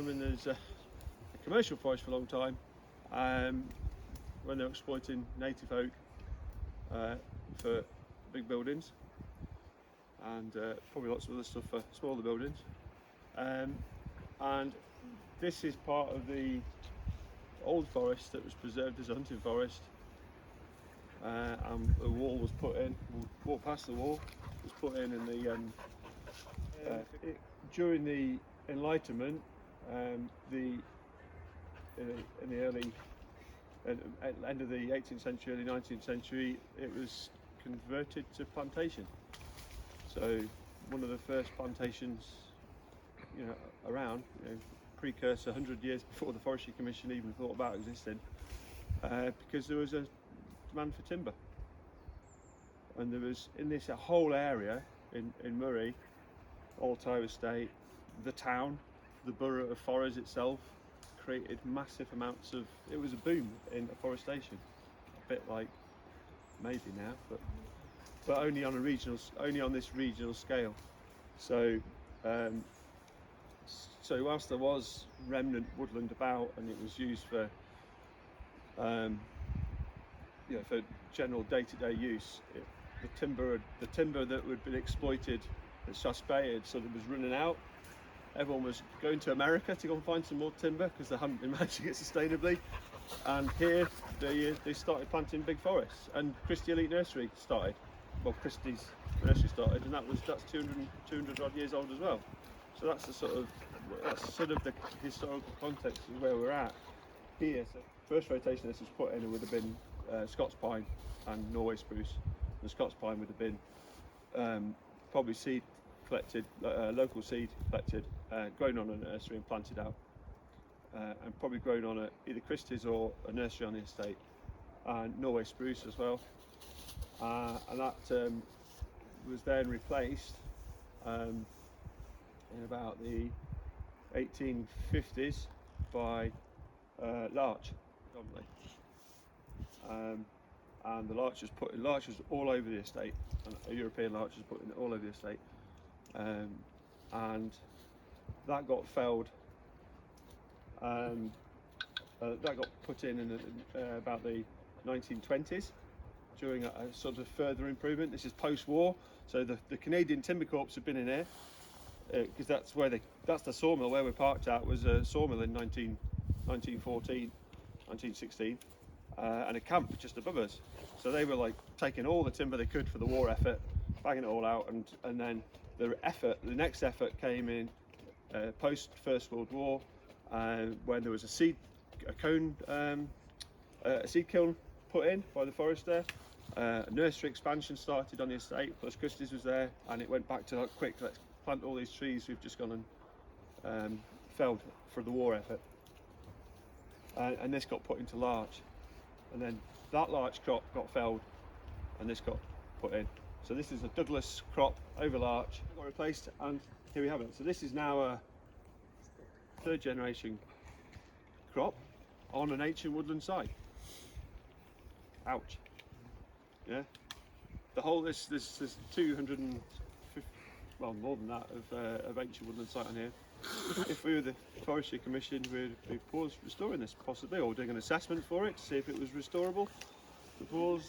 been as a commercial forest for a long time, when they were exploiting native oak for big buildings, and probably lots of other stuff for smaller buildings. And this is part of the old forest that was preserved as a hunting forest, and the wall was put in. We'll walk past the wall. It was put in the during the Enlightenment, in the early end of the 18th century, early 19th century, it was converted to plantation. So one of the first plantations, around, precursor 100 years before the Forestry Commission even thought about existing, because there was a demand for timber, and there was in this whole area in Moray, Old Tyre Estate, the town, the borough of Forres itself, created massive amounts of. It was a boom in afforestation, a bit like maybe now, but only on this regional scale. So whilst there was remnant woodland about, and it was used for for general day-to-day use, the timber that had been exploited at Shaspay had sort of was running out. Everyone was going to America to go and find some more timber because they hadn't been managing it sustainably. And here they started planting big forests, and Christie Elite Nursery started. Well, Christie's nursery started, and that's 200 odd years old as well. So that's the sort of the historical context of where we're at here. So first rotation this was put in, it would have been Scots pine and Norway spruce. The Scots pine would have been probably seed collected, local seed collected, grown on a nursery and planted out, and probably grown on either Christie's or a nursery on the estate, and Norway spruce as well, and that was then replaced in about the 1850s by larch, predominantly. And the larch was all over the estate, and a European larch was put in all over the estate, and that got felled. That got put in about the 1920s during a sort of further improvement. This is post-war, so the Canadian Timber Corps had been in here because that's the sawmill where we're parked at, was a sawmill in 1914, 1916. And a camp just above us. So they were like taking all the timber they could for the war effort, bagging it all out, and then the next effort came in post First World War, when there was a seed kiln put in by the forester. A nursery expansion started on the estate, plus Christie's was there, and it went back to like, quick, let's plant all these trees we've just gone and felled for the war effort. And this got put into larch. And then that larch crop got felled, and this got put in. So this is a Douglas crop over larch, got replaced, and here we have it. So this is now a third generation crop on an ancient woodland site. Ouch. Yeah. The whole there's 250, well more than that, of ancient woodland site on here. If we were the Forestry Commission, we'd pause restoring this possibly, or doing an assessment for it to see if it was restorable. Because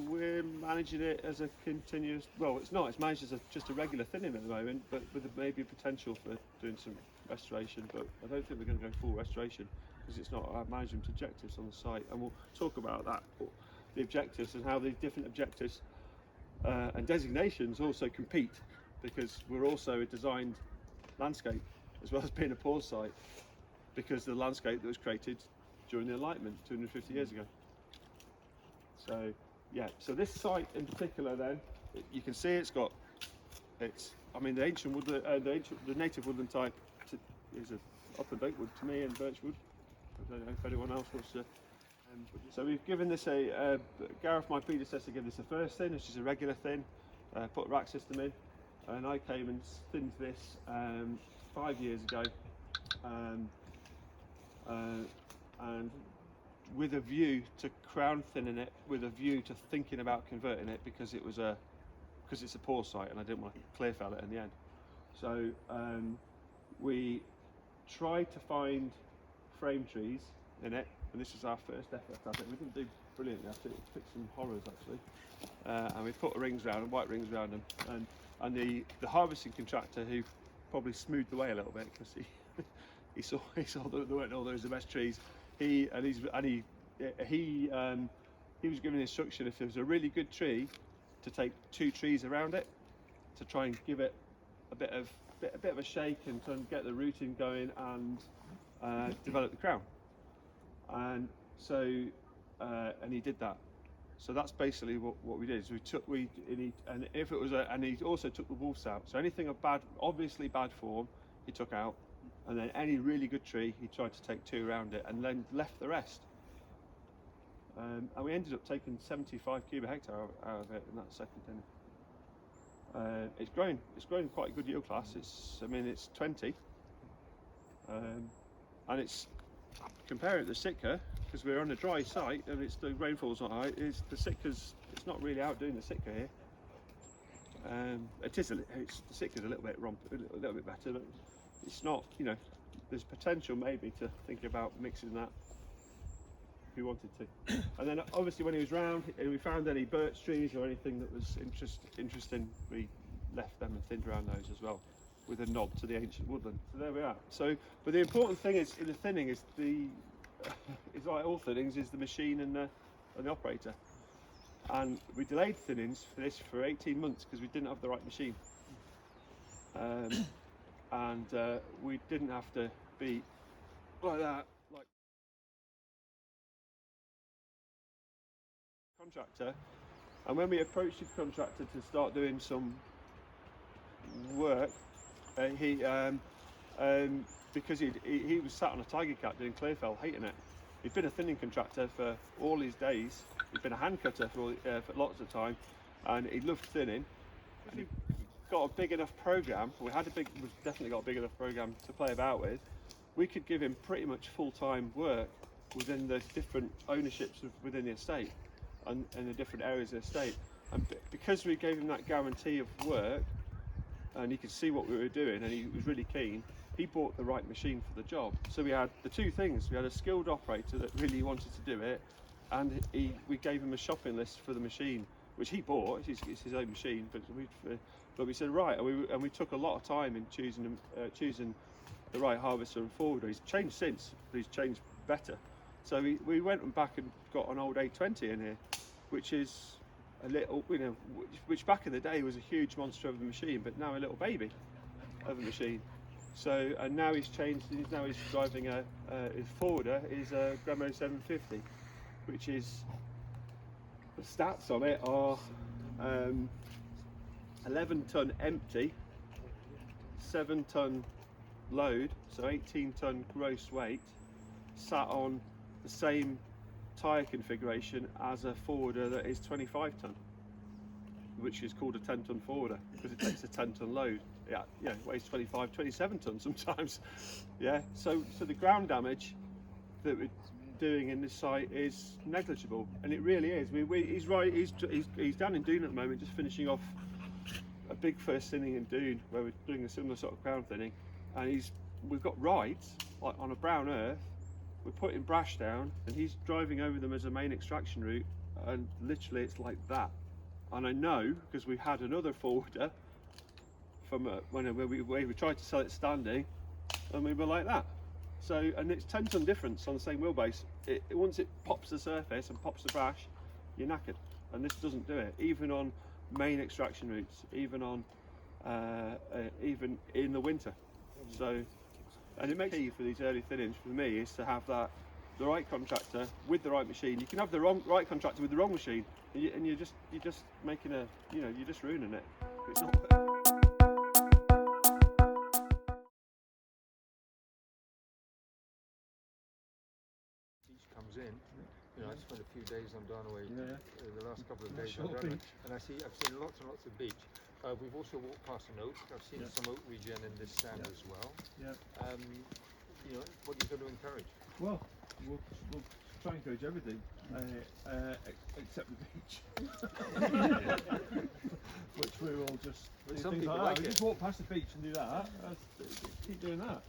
we're managing it as a continuous, well it's not, it's managed as just a regular thinning at the moment, but with maybe potential for doing some restoration, but I don't think we're going to go full restoration because it's not our management objectives on the site, and we'll talk about that, the objectives and how the different objectives and designations also compete, because we're also a designed landscape as well as being a pause site, because the landscape that was created during the Enlightenment 250 years ago. So yeah, so this site in particular, then you can see the ancient woodland, the native woodland type is a upland oak wood to me, and birch wood. I don't know if anyone else wants to. So we've given this Gareth, my predecessor, gave this a first thin, which is a regular thin, put a rack system in, and I came and thinned this 5 years ago, and with a view to crown thinning it, with a view to thinking about converting it, because it's a pause site and I didn't want to clear fell it in the end. So we tried to find frame trees in it, and this is our first effort at it. We didn't do brilliantly at it. We picked some horrors actually, and we put rings around them, white rings around them, and the harvesting contractor, who probably smoothed the way a little bit because he saw that there weren't all those the best trees. He was given instruction, if there was a really good tree, to take 2 trees around it to try and give it a bit of a shake and try and get the rooting going and develop the crown. And so and he did that. So that's basically what we did. Is and he also took the wolves out. So anything of obviously bad form, he took out, and then any really good tree, he tried to take 2 around it, and then left the rest. And we ended up taking 75 cubic hectare out of it in that second thinning. It's growing quite a good yield class. It's 20, and it's, compare it to Sitka, because we're on a dry site and the rainfall's not high. The Sitka's, it's not really outdoing the Sitka here. The Sitka's a little bit better, but it's not. There's potential maybe to think about mixing that if we wanted to. And then obviously when he was round, if we found any birch trees or anything that was interesting, we left them and thinned around those as well, with a nod to the ancient woodland. So there we are. So, but the important thing is in the thinning is it's like all thinnings, is the machine and the operator. And we delayed thinnings for this for 18 months because we didn't have the right machine. And we didn't have to be like that, like contractor. And when we approached the contractor to start doing some work, because he was sat on a tiger cat doing clearfell, hating it. He'd been a thinning contractor for all his days. He'd been a hand cutter for lots of time, and he loved thinning. And he got a big enough program. We've definitely got a big enough program to play about with. We could give him pretty much full-time work within the different ownerships within the estate and the different areas of the estate. And because we gave him that guarantee of work, and he could see what we were doing, and he was really keen, he bought the right machine for the job. So we had the 2 things. We had a skilled operator that really wanted to do it, and we gave him a shopping list for the machine, which he bought. It's his own machine, but we said right, and we took a lot of time in choosing the right harvester and forwarder. He's changed since, but he's changed better. So we went back and got an old 820 in here, which is a little, which back in the day was a huge monster of a machine, but now a little baby of a machine. So, and now he's changed. Now he's driving his forwarder is a Gremo 750, which is, the stats on it are 11 ton empty, 7 ton load, so 18 ton gross weight, sat on the same tyre configuration as a forwarder that is 25 ton, which is called a 10 ton forwarder because it takes a 10 ton load. Yeah, it weighs 25, 27 tons sometimes. Yeah, so the ground damage that we're doing in this site is negligible, and it really is. He's right. He's down in Doon at the moment, just finishing off a big first thinning in Doon, where we're doing a similar sort of ground thinning, and we've got rides like on a brown earth. We're putting brash down, and he's driving over them as a main extraction route, and literally it's like that. And I know because we had another forwarder from when we tried to sell it standing, and we were like that. So, and it's 10 ton difference on the same wheelbase. Once it pops the surface and pops the brash, you're knackered. And this doesn't do it, even on main extraction routes, even in the winter. So, and it makes it for these early thinnings for me is to have the right contractor with the right machine. You can have the right contractor with the wrong machine, and you're just making you're just ruining it. It's not. Comes in, I spent a few days on Darnaway, the last couple of days on Darnaway, and I've seen lots and lots of beech. We've also walked past an oak. I've seen some oak regen in this stand as well. Yeah. What are you going to encourage? Well, we'll try and encourage everything, except the beech. which we will just But do some things people like like that. We it. just walk past the beach and do that. Keep doing that.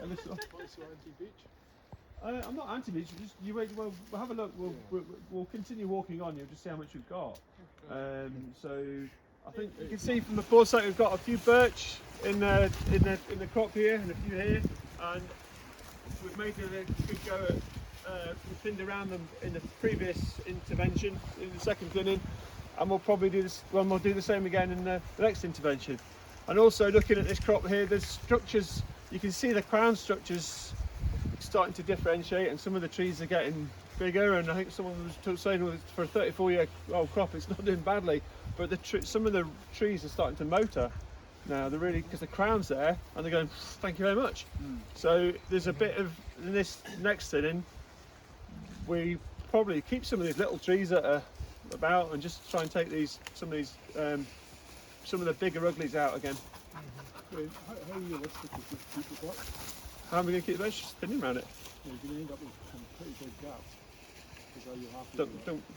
And this- Also anti-beach. I'm not anti-beach. Just you wait. We'll have a look. We'll continue walking on. You'll just see how much we've got. So I think you can see from the foresight we've got a few birch in the crop here and a few here, and we've made a good go at we thinned around them in the previous intervention in the second thinning, and we'll probably do this. Well, we'll do the same again in the next intervention. And also looking at this crop here, there's structures. You can see the crown structures starting to differentiate, and some of the trees are getting bigger, and I think someone was saying for a 34-year-old crop it's not doing badly, but some of the trees are starting to motor now. They're really, because the crown's there and they're going thank you very much. So there's a bit of, in this next thinning we probably keep some of these little trees that are about and just try and take some of the bigger uglies out again. How realistic is this keep it up? How am we going to keep the bench? Just thinning around it. You're going to end up with some pretty big gaps. Is how you have to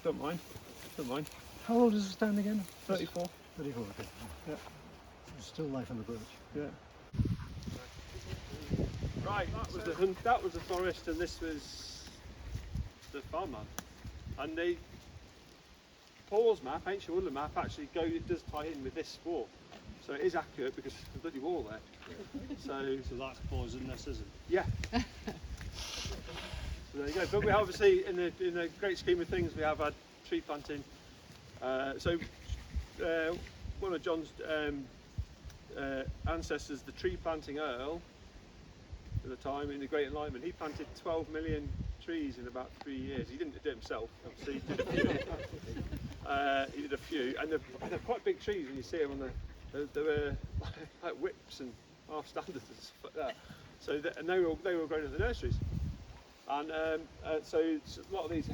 Don't mind. Don't mind. How old does it stand again? 34. 34, okay. Yeah. There's still life on the village. Yeah. Right. That was the forest, and this was the farmland. And Paul's map, ancient woodland map, actually it does tie in with this walk. So it is accurate because there's a bloody wall there. So that's Paul's in this, isn't it? yeah. So there you go. But we obviously, in the great scheme of things, we have had tree planting. One of John's ancestors, the tree planting Earl, at the time in the Great Enlightenment, he planted 12 million trees in about 3 years. He didn't do it himself, obviously. He did a few. He did a few, and they're quite big trees when you see them on they were like whips and half standards and stuff like that. So they were grown in the nurseries. And so a lot of these,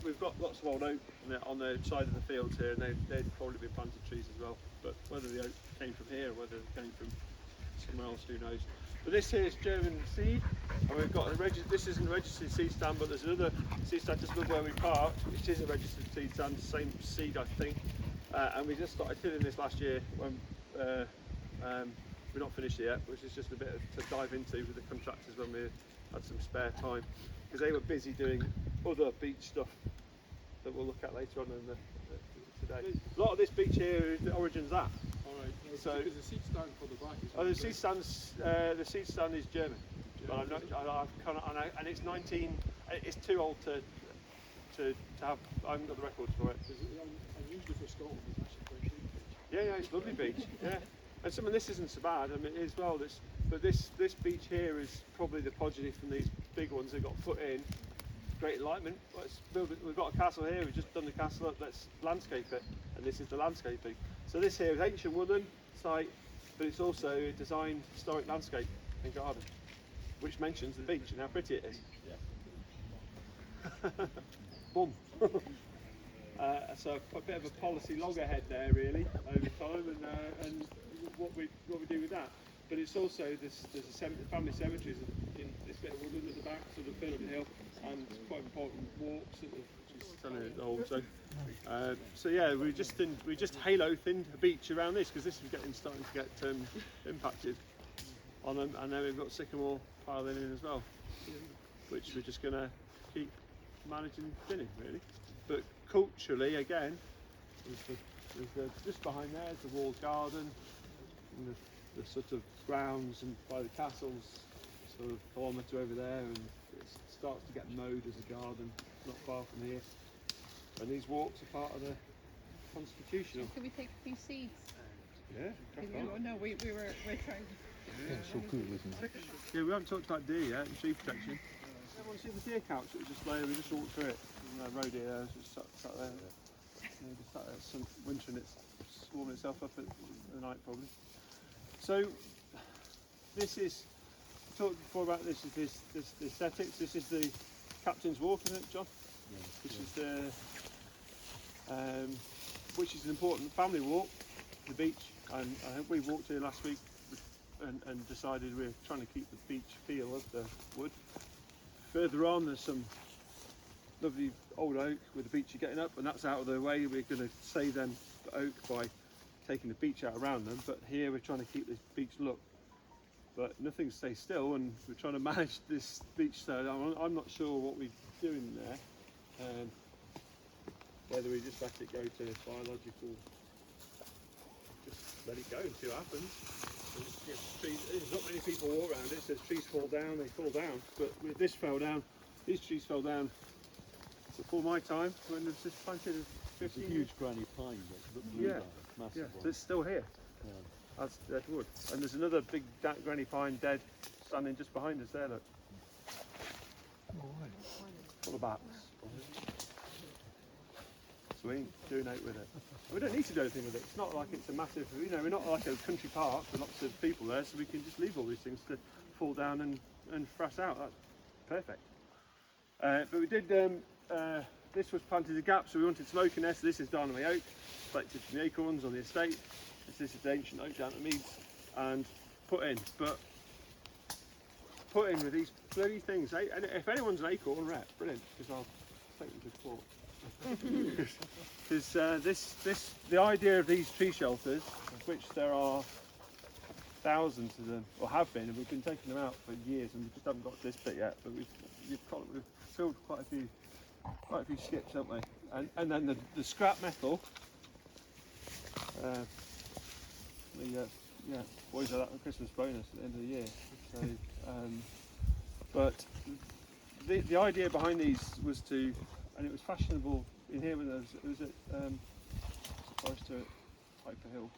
we've got lots of old oak on the side of the fields here, and they'd probably been planted trees as well. But whether the oak came from here or whether it came from somewhere else, who knows. But this here is German seed, and we've got this isn't a registered seed stand, but there's another seed stand just above where we parked, which is a registered seed stand, same seed I think. And we just started tilling this last year when we're not finished yet, which is just a bit to dive into with the contractors when we had some spare time, because they were busy doing other beech stuff that we'll look at later on in today. A lot of this beech here, the origin's that. Alright, So is the seed stand for the back? the seed stand is German, but I'm not, and it's 19. It's too old to have. I haven't got the records for it. And usually for Scotland, it's actually quite cheap. Yeah, it's lovely beech. Yeah, and some of this isn't so bad. I mean, it is well. But this beech here is probably the progeny from these big ones that got put in. Great Enlightenment. Let's build it. We've got a castle here. We've just done the castle up. Let's landscape it, and this is the landscaping. So this here is ancient woodland site, but it's also a designed historic landscape and garden, which mentions the beach and how pretty it is. Yeah. Boom. So a bit of a policy loggerhead there, really, over time, and what we do with that. But it's also there's a family cemeteries in this bit of woodland at the back, sort of Philip Hill, and quite important walks, which is telling it all. So yeah, we just halo thinned a beach around this because this is starting to get impacted on them, and then we've got sycamore piling in as well, which we're just going to keep managing thinning really. But culturally, again, just behind there is the walled garden and the sort of grounds, and by the castles, sort of a kilometre over there, and it starts to get mowed as a garden not far from here. And these walks are part of the constitutional. Can we take a few seeds? Yeah, crack on. No, we're trying. Yeah, so cool, isn't it? Yeah, we haven't talked about deer yet and tree protection. Everyone see the deer couch that was just there? We just walked through it. There's no road here, it's just sat there. Just sat there some winter, and it's warming itself up at the night probably. So this is, we talked before about this aesthetics. This is the Captain's Walk, isn't it, John? Yeah. This is the which is an important family walk, the beach, and I think we walked here last week and decided we're trying to keep the beach feel of the wood. Further on there's some lovely old oak with the beech getting up, and that's out of the way. We're going to save them the oak by taking the beech out around them, but here we're trying to keep this beech look, but nothing stays still, and we're trying to manage this beech. So I'm not sure what we're doing there, whether we just let it go to biological, just let it go and see what happens. There's not many people walk around it, so trees fall down, they fall down, but with this fell down, these trees fell down before my time, when it was just planted 15 It's a huge granny pine that blew Yeah. down, massive yeah, one. so it's still here. Yeah. That's dead wood. And there's another big granny pine dead standing just behind us there, look. Full of bats. So we ain't doing out with it. We don't need to do anything with it. It's not like it's a massive, you know, we're not like a country park with lots of people there, so we can just leave all these things to fall down and frass out. That's perfect. But we did, this was planted as a gap, so we wanted some oak in there. So this is Darnaway oak, collected from the acorns on the estate. This is the ancient oak down at Meads, and put in. But put in with these bloody things. And if anyone's an acorn rep, brilliant, because I'll take them to court. Because the idea of these tree shelters, of which there are thousands of them, or have been, and we've been taking them out for years, and we just haven't got this bit yet. But we've filled quite a few skips, haven't we? And then the scrap metal. Boys are that a Christmas bonus at the end of the year. So, but the idea behind these was to, and it was fashionable in here when it was at Forester at Piper Hill.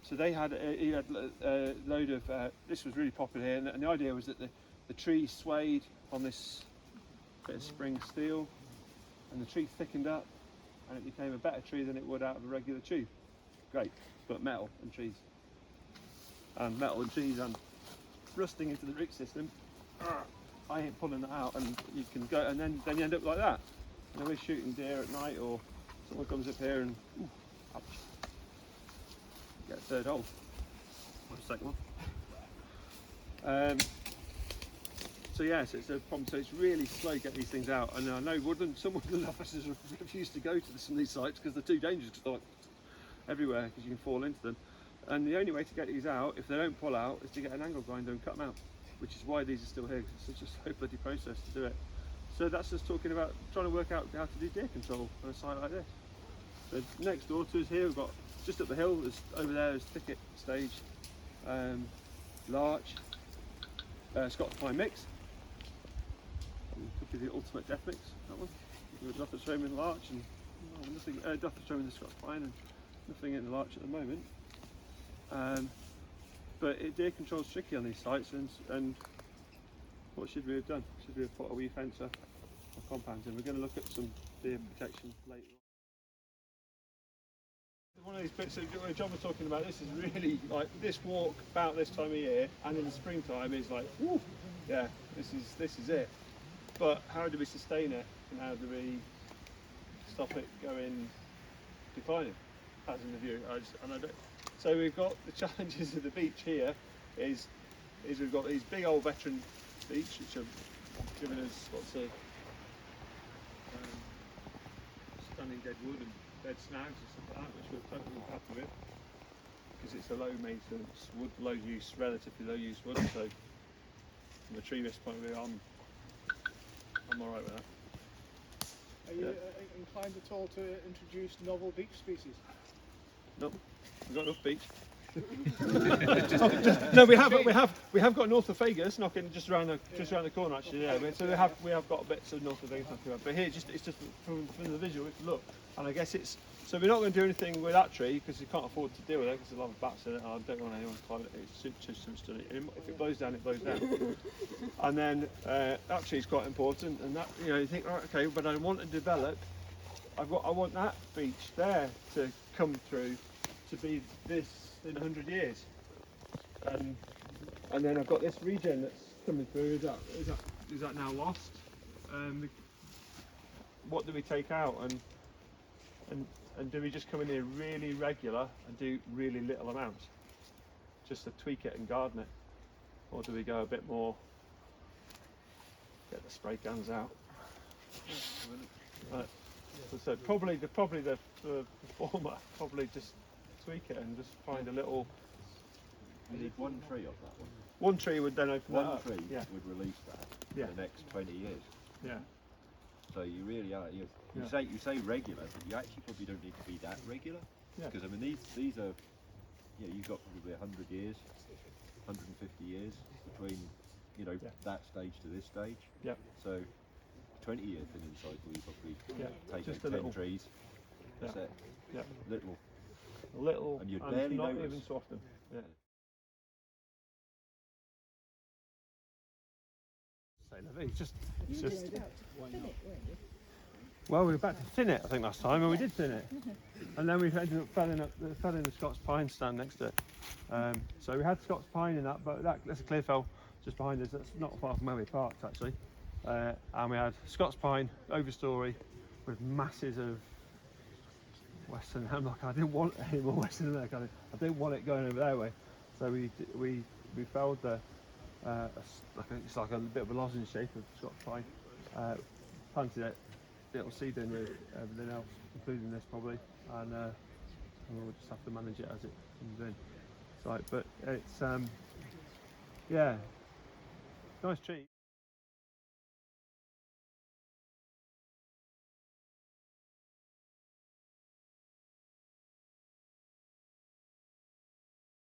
So they had a load of this was really popular here, and the idea was that the tree swayed on this bit of spring steel, and the tree thickened up, and it became a better tree than it would out of a regular tube. Great, but metal and trees, and rusting into the root system. I ain't pulling that out, and you can go, and then you end up like that. You know, we're shooting deer at night, or someone comes up here and ouch, get a third hole, or a second one. So yes, it's a problem. So it's really slow to get these things out, and I know some woodland officers refuse to go to some of these sites because they're too dangerous, because they're like everywhere, because you can fall into them. And the only way to get these out, if they don't pull out, is to get an angle grinder and cut them out, which is why these are still here, because it's such a slow bloody process to do it. So that's just talking about trying to work out how to do deer control on a site like this. So next door to us here, we've got just up the hill, over there is thicket stage, larch, Scottish pine mix. Could be the ultimate death mix, that one. With Dothrostroman larch and nothing, Dothrostroman the Scottish pine, and nothing in the larch at the moment. But deer control's tricky on these sites, and what should we have done? Should we have put a wee fence up or compounds in? We're going to look at some deer protection later on. One of these bits that John was talking about, this is really like this walk about this time of year, and in the springtime is like, woo, yeah, this is it. But how do we sustain it, and how do we stop it going declining? As in the view, so we've got the challenges of the beech here. Is we've got these big old veteran beech which are giving us lots of stunning dead wood and dead snags and stuff like that, which we're totally happy with, because it's a low maintenance wood, relatively low use wood. So from a tree risk point of view, I'm alright with that. Are you inclined at all to introduce novel beech species? Nope, we've got enough beech. No, we have got North of Fagus knocking just around the corner actually. Yeah, so we have got bits of North of Fagus knocking around. But here, it's just from the visual, it's look, and I guess it's. So we're not going to do anything with that tree because you can't afford to deal with it because there's a lot of bats in it. And I don't want anyone to climb it. It's too much to it. If it blows down, it blows down. And then that tree's quite important. And that, you know, you think, right, okay, but I want to develop. I want that beech there to come through to be this in 100 years. And then I've got this regen that's coming through. Is that now lost? What do we take out? And do we just come in here really regular and do really little amounts, just to tweak it and garden it, or do we go a bit more get the spray guns out. Right. So probably the former, probably just tweak it and just find a little. You need one tree off that one. One tree would then open that One up. tree Yeah. would release that Yeah. for the next 20 years. Yeah. So you really are. You Yeah. say regular, but you actually probably don't need to be that regular. Yeah. Because I mean these are, you've got probably 100 years, 150 years between, that stage to this stage. Yeah. So 20-year thinning cycle, you probably take Just out a 10 little. trees. That's Yeah. it. Yeah. Little. A little. And you'd barely not notice. even so often. Yeah. It's just. Well, we were about to thin it, I think, last time, and we did thin it. And then we ended up felling the Scots pine stand next to it. So we had Scots pine in that, but that's a clear fell just behind us. That's not far from where we parked, actually. And we had Scots pine overstory with masses of Western hemlock. I didn't want any more Western hemlock. I didn't want it going over their way. So we felled the it's like a bit of a lozenge shape of Scots pine. Planted it, little seed in with everything else, including this probably, and we'll just have to manage it as it comes in. So, but it's nice tree.